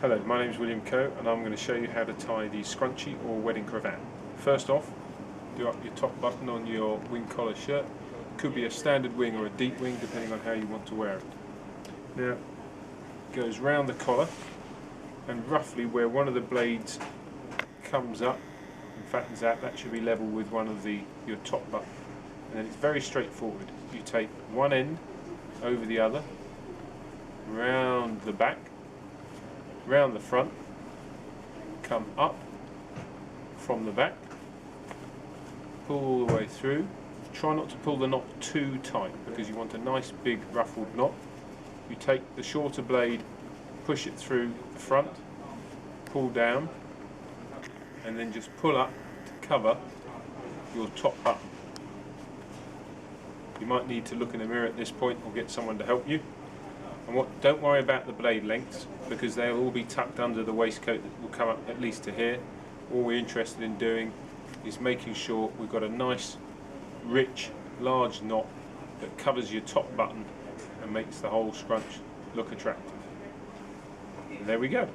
Hello, my name is William Coe and I'm going to show you how to tie the scrunchie or wedding cravat. First off, do up your top button on your wing collar shirt. Could be a standard wing or a deep wing depending on how you want to wear it. Now, it goes round the collar and roughly where one of the blades comes up and fattens out, that should be level with one of your top button. And then it's very straightforward. You take one end over the other, round the back, round the front, come up from the back, pull all the way through. Try not to pull the knot too tight because you want a nice big ruffled knot. You take the shorter blade, push it through the front, pull down, and then just pull up to cover your top button. You might need to look in the mirror at this point or get someone to help you. And don't worry about the blade lengths because they'll all be tucked under the waistcoat that will come up at least to here. All we're interested in doing is making sure we've got a nice, rich, large knot that covers your top button and makes the whole scrunch look attractive. And there we go.